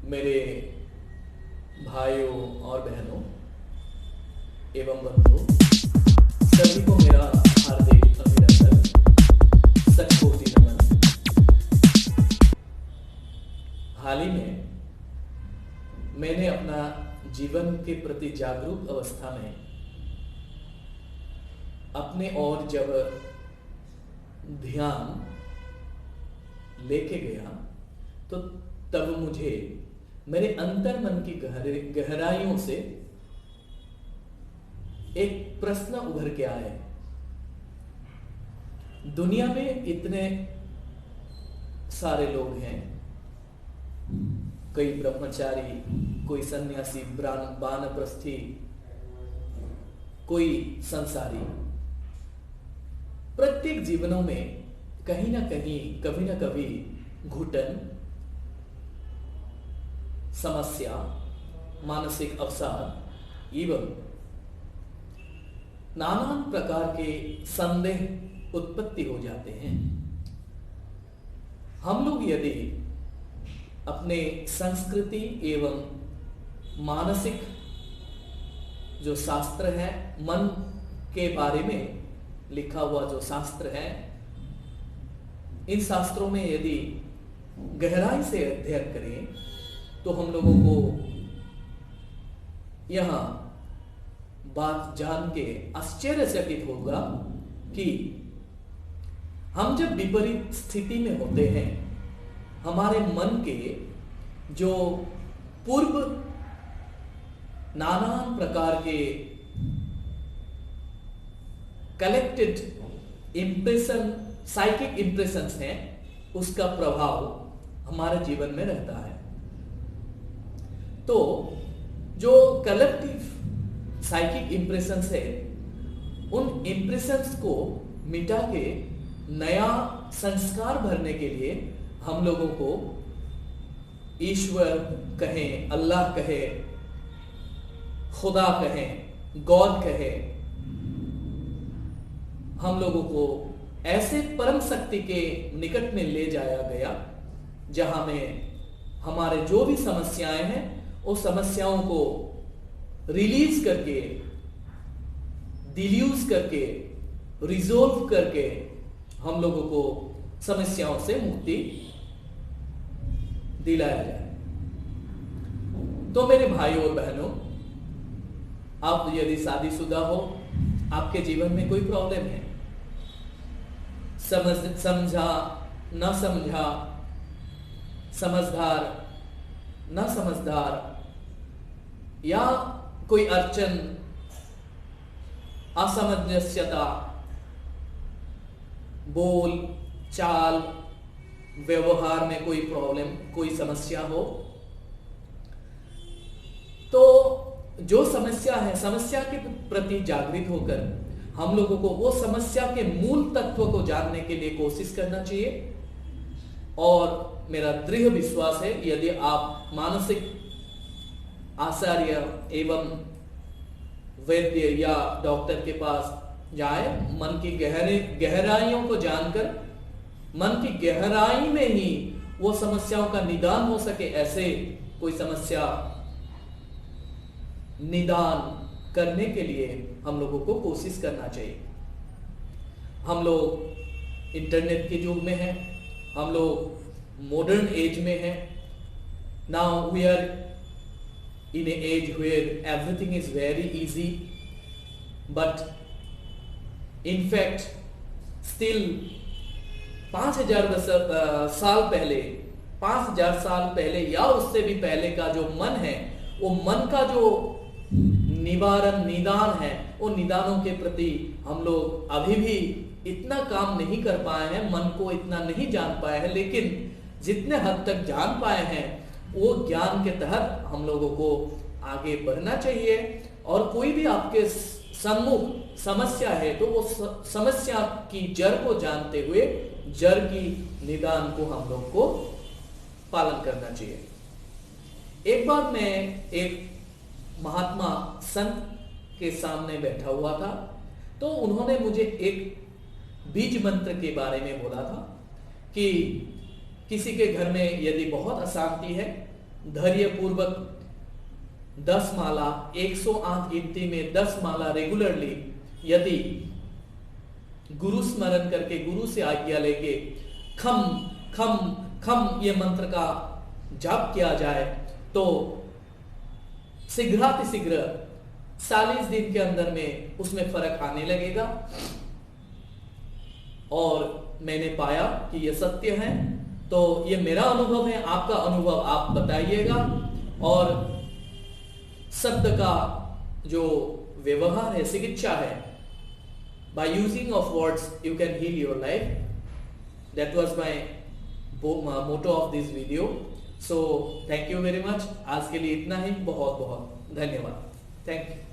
मेरे भाइयों और बहनों एवं बंधुओं, सभी को मेरा हार्दिक अभिनंदन, शतकोटि नमन। हाल ही में मैंने अपना जीवन के प्रति जागरूक अवस्था में अपने और जब ध्यान लेके गया तो तब मुझे मेरे अंतर मन की गहराइयों से एक प्रश्न उभर के आए। दुनिया में इतने सारे लोग हैं, कोई ब्रह्मचारी, कोई सन्यासी, वानप्रस्थी, कोई संसारी। प्रत्येक जीवनों में कहीं ना कहीं, कभी ना कभी घुटन, समस्या, मानसिक अवसाद एवं नाना प्रकार के संदेह उत्पत्ति हो जाते हैं। हम लोग यदि अपने संस्कृति एवं मानसिक जो शास्त्र है, मन के बारे में लिखा हुआ जो शास्त्र है, इन शास्त्रों में यदि गहराई से अध्ययन करें तो हम लोगों को यहां बात जान के आश्चर्यचकित होगा कि हम जब विपरीत स्थिति में होते हैं, हमारे मन के जो पूर्व नाना प्रकार के कलेक्टेड इंप्रेशन, साइकिक इंप्रेशंस हैं, उसका प्रभाव हमारे जीवन में रहता है। तो जो कलेक्टिव साइकिक इंप्रेशंस है, उन इंप्रेशंस को मिटा के नया संस्कार भरने के लिए हम लोगों को ईश्वर कहें, अल्लाह कहे, खुदा कहें, गॉड कहे, हम लोगों को ऐसे परम शक्ति के निकट में ले जाया गया जहां में हमारे जो भी समस्याएं हैं, उस समस्याओं को रिलीज करके, डिल्यूज करके, रिजोल्व करके हम लोगों को समस्याओं से मुक्ति दिलाया जाए। तो मेरे भाइयों और बहनों, आप यदि शादीशुदा हो, आपके जीवन में कोई प्रॉब्लम है, समझा ना समझा, समझदार ना समझदार, या कोई अड़चन, असमंजस्यता, बोल चाल व्यवहार में कोई प्रॉब्लम, कोई समस्या हो, तो जो समस्या है, समस्या के प्रति जागृत होकर हम लोगों को वो समस्या के मूल तत्व को जानने के लिए कोशिश करना चाहिए। और मेरा दृढ़ विश्वास है, यदि आप मानसिक आचार्य एवं वैद्य या डॉक्टर के पास जाए, मन की गहराइयों को जानकर, मन की गहराई में ही वो समस्याओं का निदान हो सके, ऐसे कोई समस्या निदान करने के लिए हम लोगों को कोशिश करना चाहिए। हम लोग इंटरनेट के युग में हैं, हम लोग मॉडर्न एज में हैं। Now we are in an age where everything is very easy, but in fact still 5000 साल पहले, 5000 साल पहले या उससे भी पहले का जो मन है, वो मन का जो निवारण, निदान है, उन निदानों के प्रति हम लोग अभी भी इतना काम नहीं कर पाए हैं, मन को इतना नहीं जान पाए हैं। लेकिन जितने हद तक जान पाए हैं, वो ज्ञान के तहत हम लोगों को आगे बढ़ना चाहिए। और कोई भी आपके सम्मुख समस्या है तो वो समस्या की जड़ को जानते हुए जड़ की निदान को हम लोग को पालन करना चाहिए। एक बार मैं एक महात्मा संत के सामने बैठा हुआ था, तो उन्होंने मुझे एक बीज मंत्र के बारे में बोला था कि किसी के घर में यदि बहुत अशांति है धैर्य पूर्वक 10 माला 108 गिनती में 10 माला रेगुलरली यदि गुरु स्मरण करके गुरु से आज्ञा लेके खम खम खम ये मंत्र का जाप किया जाए तो शीघ्रातिशीघ्र 40 दिन के अंदर में उसमें फर्क आने लगेगा। और मैंने पाया कि ये सत्य है, तो ये मेरा अनुभव है, आपका अनुभव आप बताइएगा। और शब्द का जो व्यवहार है, चिकित्सा है, by using of words you can heal your life. That was my motto of this video. So thank you very much. आज के लिए इतना ही, बहुत बहुत धन्यवाद। Thank you.